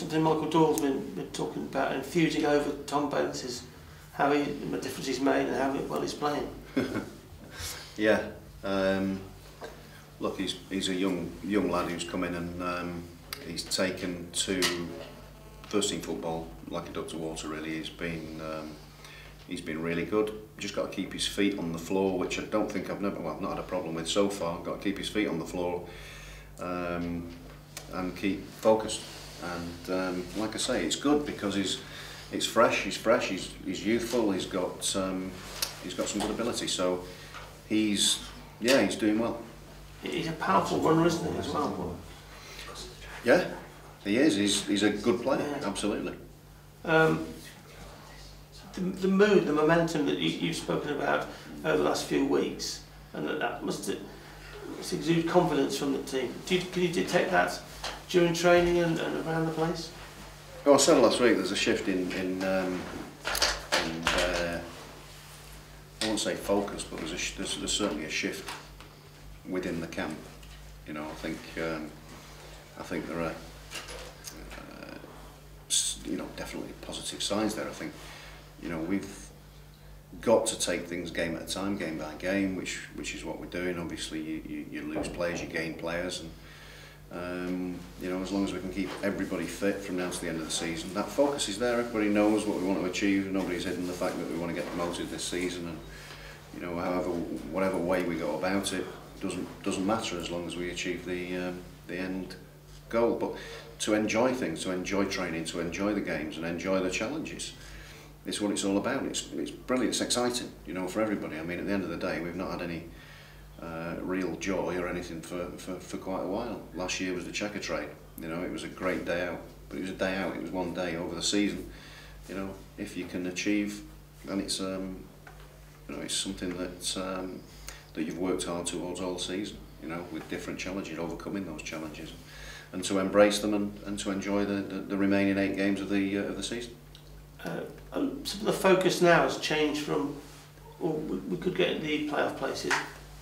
something Michael Doyle's been talking about, infusing over Tom Bayliss, how the difference he's made and how well he's playing. Yeah, look, he's a young lad who's come in and he's taken to first team football like a duck to water. Really, he's been really good. Just got to keep his feet on the floor, which I don't think I've not had a problem with so far. Got to keep his feet on the floor and keep focused. And like I say, it's good because he's fresh, he's youthful, he's got some good ability. So he's doing well. He's a powerful runner, isn't he, as well? Yeah, he is. He's a good player, yeah. Absolutely. The mood, the momentum that you've spoken about over the last few weeks, and that must exude confidence from the team. Can you detect that during training and around the place? Well, I said last week there's a shift in I won't say focus, but there's certainly a shift within the camp. You know, I think there are definitely positive signs there. I think, you know, we've got to take things game at a time, game by game, which is what we're doing. Obviously, you lose players, you gain players, and you know, as long as we can keep everybody fit from now to the end of the season, that focus is there. Everybody knows what we want to achieve. Nobody's hidden the fact that we want to get promoted this season, and you know, whatever way we go about it doesn't matter as long as we achieve the end goal. But to enjoy things, to enjoy training, to enjoy the games, and enjoy the challenges. It's what it's all about. It's brilliant. It's exciting, you know, for everybody. I mean, at the end of the day, we've not had any real joy or anything for quite a while. Last year was the checker trade. You know, it was a great day out, but it was a day out. It was one day over the season. You know, if you can achieve, and it's you know, it's something that you've worked hard towards all season. You know, with different challenges, overcoming those challenges, and to embrace them and to enjoy the remaining 8 games of the season. Some of the focus now has changed from, we could get in the playoff places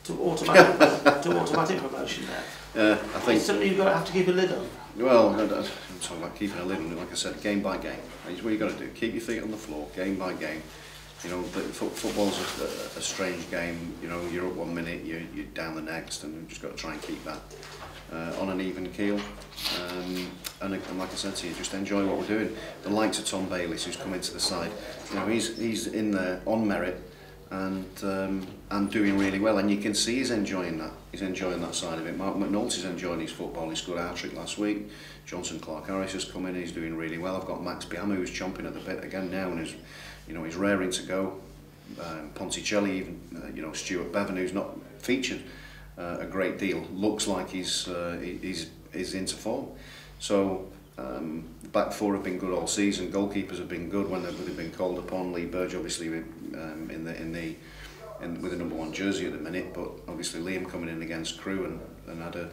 to automatic promotion now. I think it's something you've got to have to keep a lid on. Well, I'm talking about keeping a lid on it. Like I said, game by game. It's what you've got to do. Keep your feet on the floor, game by game. You know, football's a strange game. You know, you're up one minute, you're down the next, and you've just got to try and keep that on an even keel. And like I said to you, just enjoy what we're doing. The likes of Tom Bayliss, who's come into the side, you know, he's in there on merit and doing really well, and you can see he's enjoying that. He's enjoying that side of it. Mark McNulty's enjoying his football. He scored a hat-trick last week. Johnson Clark-Harris has come in. He's doing really well. I've got Max Biama, who's chomping at the bit again now, and he's raring to go. Ponticelli, even you know, Stuart Bevan, who's not featured a great deal, looks like he's into form. So the back four have been good all season. Goalkeepers have been good when they've been called upon. Lee Burge, obviously, with the #1 jersey at the minute, but obviously Liam coming in against Crewe and had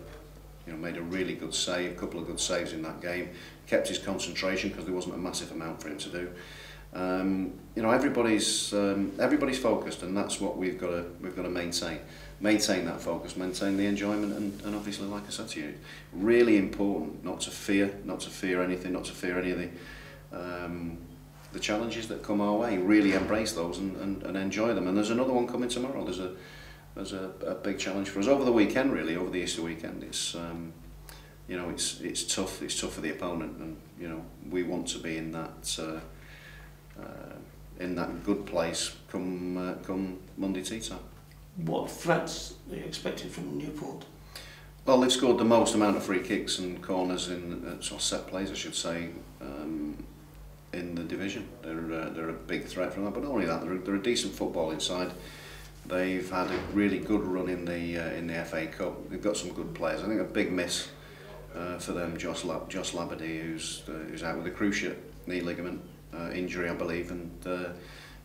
made a really good save, a couple of good saves in that game. Kept his concentration because there wasn't a massive amount for him to do. You know, everybody's focused, and that's what we've got to maintain that focus, maintain the enjoyment, and obviously, like I said to you, really important not to fear anything, not to fear any of the challenges that come our way. Really embrace those and enjoy them. And there's another one coming tomorrow. There's a big challenge for us over the weekend, really, over the Easter weekend. It's you know, it's tough. It's tough for the opponent, and you know, we want to be in that good place come Monday tea time. What threats are you expecting from Newport? Well, they've scored the most amount of free kicks and corners in sort of set plays, I should say, in the division. They're a big threat from that, but not only that, they're a decent footballing side. They've had a really good run in the FA Cup. They've got some good players. I think a big miss for them, Josh Labadie, who's out with a cruciate knee ligament injury, I believe, and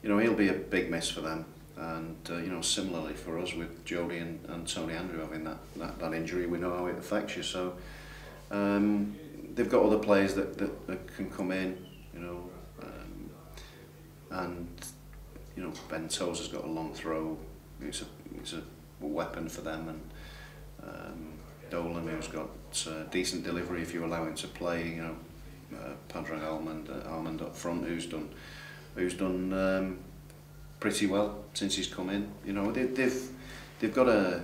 you know, he'll be a big miss for them. And you know, similarly for us with Jody and Tony Andrew having that injury, we know how it affects you. So they've got other players that can come in, you know, and you know, Ben Tozer's got a long throw. It's a weapon for them, and Dolan, who's got decent delivery if you allow him to play. You know, Padraig Almond up front, who's done pretty well since he's come in. You know, they've got a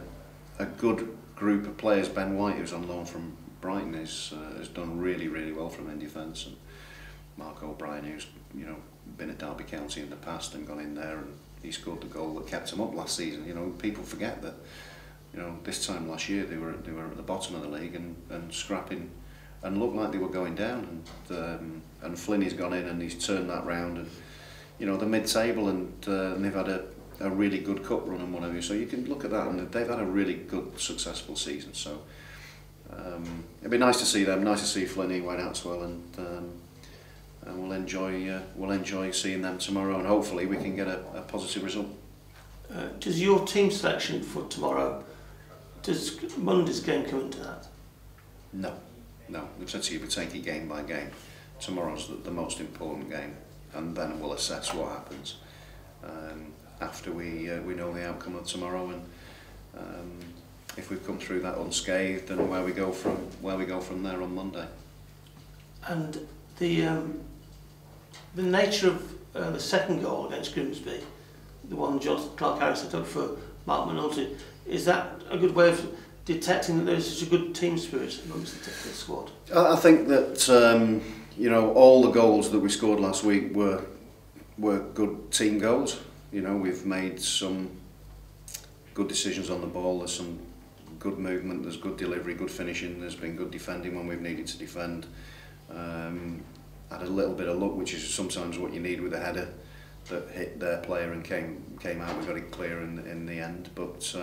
good group of players. Ben White, who's on loan from Brighton, has done really well from in defence, and Mark O'Brien, who's been at Derby County in the past and gone in there and he scored the goal that kept him up last season. You know, people forget that. You know, this time last year they were at the bottom of the league and scrapping and looked like they were going down. And Flinney's gone in and he's turned that round, and you know, the mid-table, and they've had a really good cup run and whatever. So you can look at that, and they've had a really good, successful season. So it'd be nice to see them. Nice to see Flinney, went out well, and we'll enjoy seeing them tomorrow, and hopefully we can get a positive result. Does your team selection for tomorrow, does Monday's game come into that? No. We've said to you we take it game by game. Tomorrow's the most important game, and then we'll assess what happens after we know the outcome of tomorrow, and if we've come through that unscathed, then where we go from there on Monday. And the nature of the second goal against Grimsby, the one Clark Harris set up for Mark McNulty, is that a good way of detecting that there's such a good team spirit amongst the squad? I think that you know, all the goals that we scored last week were good team goals. You know, we've made some good decisions on the ball. There's some good movement. There's good delivery, good finishing. There's been good defending when we've needed to defend. Had a little bit of luck, which is sometimes what you need with a header that hit their player and came out. We got it clear in the end, but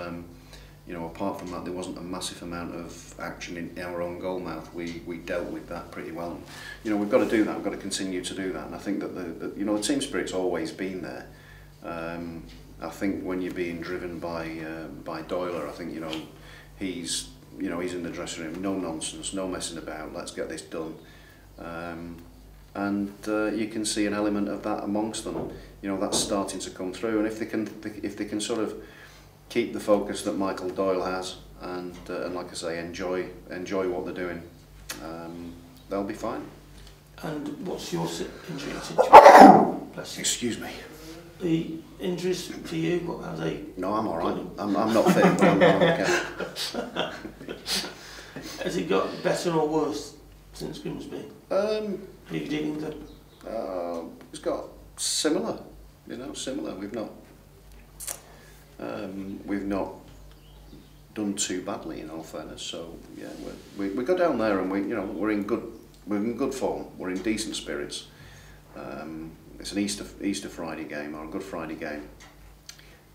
you know, apart from that, there wasn't a massive amount of action in our own goal mouth. We dealt with that pretty well. And, you know, we've got to do that. We've got to continue to do that. And I think that the team spirit's always been there. I think when you're being driven by Doyler, I think he's in the dressing room, no nonsense, no messing about. Let's get this done. And you can see an element of that amongst them. You know, that's starting to come through. And if they can sort of keep the focus that Michael Doyle has, and like I say, enjoy what they're doing, they'll be fine. And what's your injury situation? Excuse me. The injuries for you, what are they? No, I'm all right. I'm not fit, but I'm okay. Has it got better or worse since Grimsby? Are you dealing with it? It's got similar. Similar. We've not done too badly, in all fairness. So yeah, we go down there and we're in good form. We're in decent spirits. It's an Easter Friday game, or a Good Friday game,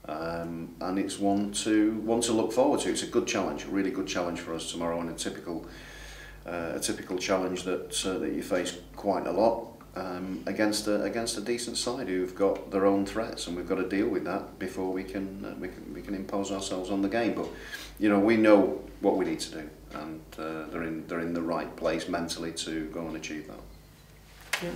and it's one to look forward to. It's a good challenge, a really good challenge for us tomorrow, and a typical challenge that you face quite a lot against a decent side who've got their own threats, and we've got to deal with that before we can impose ourselves on the game. But we know what we need to do, and they're in the right place mentally to go and achieve that. Yeah.